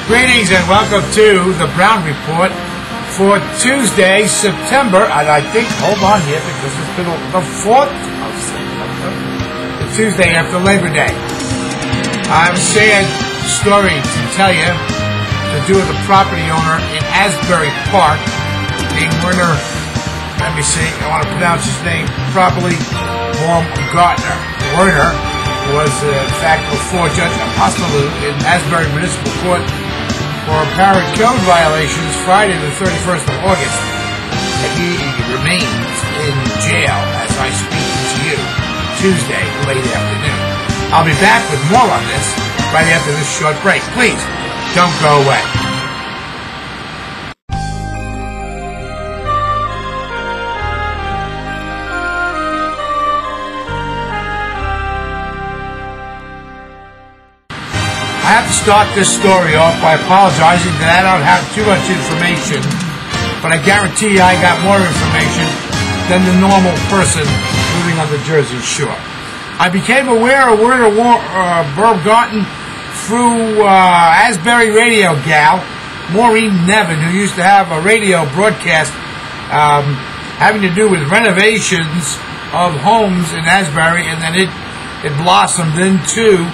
Greetings and welcome to the Brown Report for Tuesday, September, and I think, hold on here, because it's been the 4th of September, the Tuesday after Labor Day. I have a sad story to tell you to do with a property owner in Asbury Park named Werner, let me see, I want to pronounce his name properly, Baumgartner. Werner was, in fact, before Judge Apostolou in Asbury Municipal Court for apparent code violations Friday the 31st of August. And he remains in jail as I speak to you Tuesday, late afternoon. I'll be back with more on this right after this short break. Please, don't go away. I have to start this story off by apologizing that I don't have too much information, but I guarantee you I got more information than the normal person living on the Jersey Shore. I became aware of Werner Baumgartner through Asbury radio gal, Maureen Nevin, who used to have a radio broadcast having to do with renovations of homes in Asbury, and then it blossomed into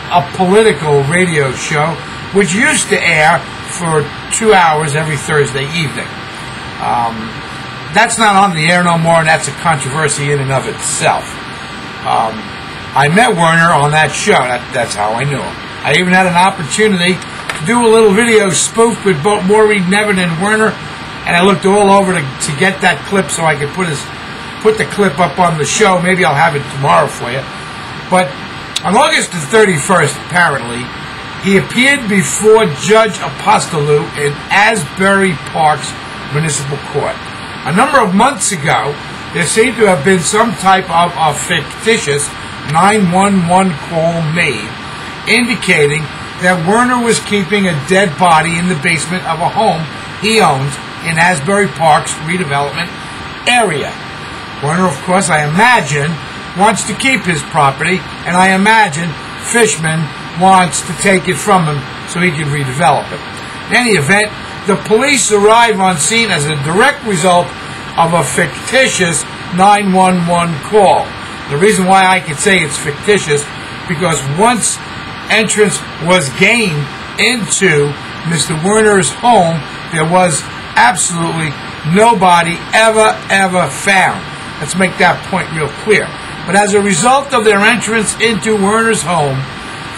a political radio show, which used to air for 2 hours every Thursday evening. That's not on the air no more, and that's a controversy in and of itself. I met Werner on that show. That's how I knew him. I even had an opportunity to do a little video spoof with both Maureen Nevin and Werner, and I looked all over to get that clip so I could put the clip up on the show. Maybe I'll have it tomorrow for you. But on August the 31st, apparently, he appeared before Judge Apostolou in Asbury Park's Municipal Court. A number of months ago, there seemed to have been some type of a fictitious 911 call made, indicating that Werner was keeping a dead body in the basement of a home he owns in Asbury Park's redevelopment area. Werner, of course, I imagine, wants to keep his property, and I imagine Fishman wants to take it from him so he can redevelop it. In any event, the police arrive on scene as a direct result of a fictitious 911 call. The reason why I can say it's fictitious, because once entrance was gained into Mr. Werner's home, there was absolutely nobody ever found. Let's make that point real clear. But as a result of their entrance into Werner's home,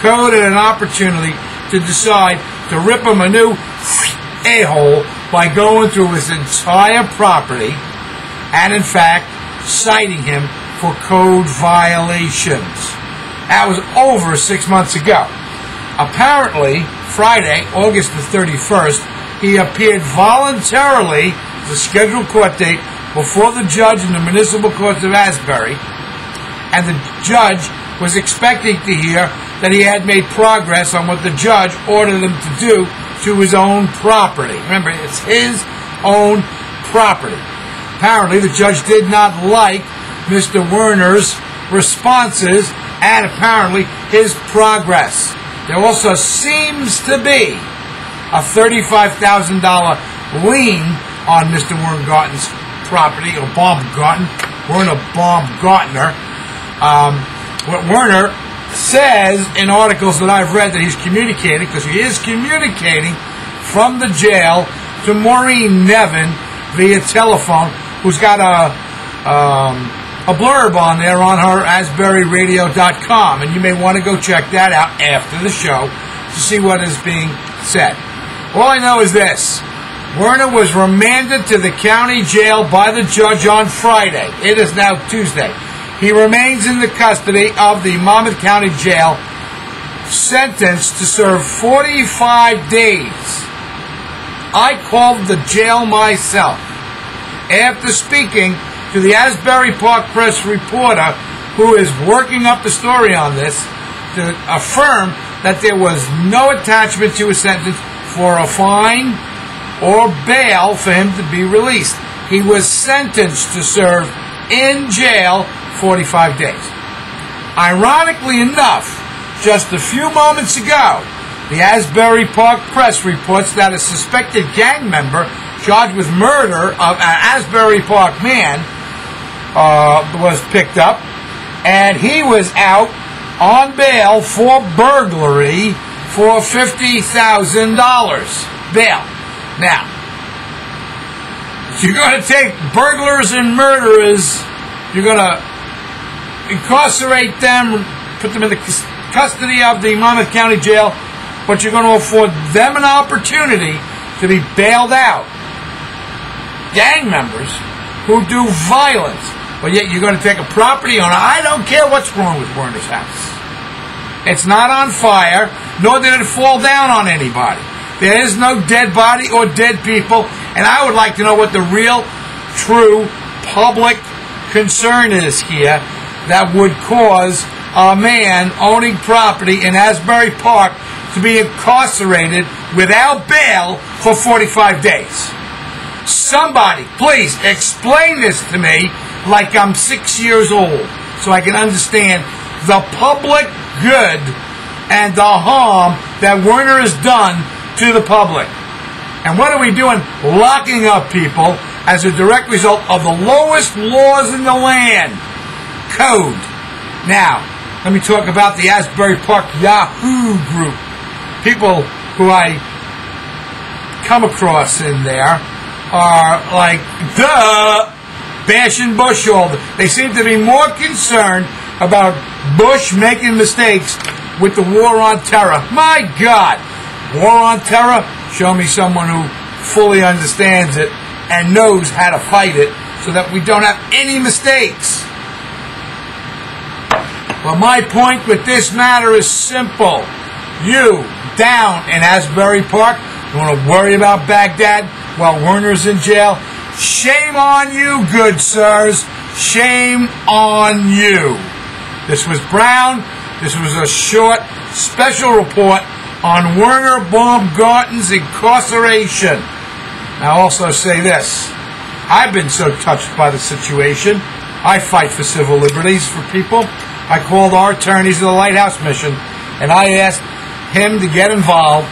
Code had an opportunity to decide to rip him a new a-hole by going through his entire property and, in fact, citing him for code violations. That was over 6 months ago. Apparently, Friday, August the 31st, he appeared voluntarily at the scheduled court date before the judge in the municipal courts of Asbury, and the judge was expecting to hear that he had made progress on what the judge ordered him to do to his own property. Remember, it's his own property. Apparently, the judge did not like Mr. Werner's responses and apparently his progress. There also seems to be a $35,000 lien on Mr. Baumgartner's property, or Werner Baumgartner. What Werner says in articles that I've read that he's communicating, because he is communicating from the jail to Maureen Nevin via telephone, who's got a blurb on there on her AsburyRadio.com, and you may want to go check that out after the show to see what is being said. All I know is this: Werner was remanded to the county jail by the judge on Friday. It is now Tuesday. He remains in the custody of the Monmouth County Jail, sentenced to serve 45 days. I called the jail myself after speaking to the Asbury Park Press reporter who is working up the story on this to affirm that there was no attachment to a sentence for a fine or bail for him to be released. He was sentenced to serve in jail 45 days. Ironically enough, just a few moments ago, The Asbury Park Press reports that a suspected gang member charged with murder of an Asbury Park man was picked up, and he was out on bail for burglary for $50,000 bail. Now, you're going to take burglars and murderers, you're going to incarcerate them, put them in the custody of the Monmouth County Jail, but you're going to afford them an opportunity to be bailed out. Gang members who do violence, but yet you're going to take a property owner. I don't care what's wrong with Werner's house. It's not on fire, nor did it fall down on anybody. There is no dead body or dead people, and I would like to know what the real, true, public concern is here that would cause a man owning property in Asbury Park to be incarcerated without bail for 45 days. Somebody, please explain this to me like I'm 6 years old so I can understand the public good and the harm that Werner has done to the public. And what are we doing? Locking up people as a direct result of the lowest laws in the land. Code. Now, let me talk about the Asbury Park Yahoo group. People who I come across in there are like, duh, bashing Bush all the... They seem to be more concerned about Bush making mistakes with the war on terror. My God! War on terror? Show me someone who fully understands it and knows how to fight it so that we don't have any mistakes. Well, my point with this matter is simple. You, down in Asbury Park, you want to worry about Baghdad while Werner's in jail? Shame on you, good sirs. Shame on you. This was Brown. This was a short special report on Werner Baumgarten's incarceration. I'll also say this. I've been so touched by the situation. I fight for civil liberties for people. I called our attorneys of the Lighthouse Mission, and I asked him to get involved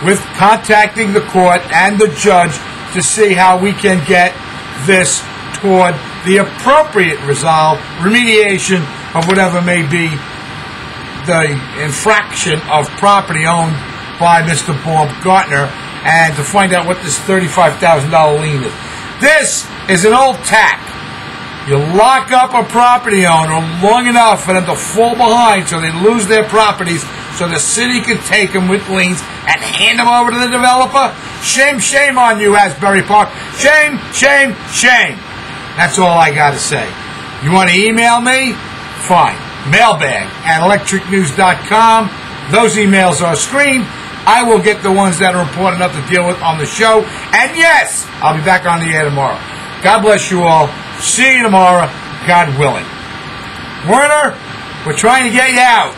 with contacting the court and the judge to see how we can get this toward the appropriate remediation of whatever may be the infraction of property owned by Mr. Baumgartner, and to find out what this $35,000 lien is. This is an old tack. You lock up a property owner long enough for them to fall behind so they lose their properties so the city can take them with liens and hand them over to the developer. Shame, shame on you, Asbury Park. Shame, shame, shame. That's all I got to say. You want to email me? Fine. Mailbag@electricnews.com. Those emails are screened. I will get the ones that are important enough to deal with on the show. And yes, I'll be back on the air tomorrow. God bless you all. See you tomorrow, God willing. Werner, we're trying to get you out.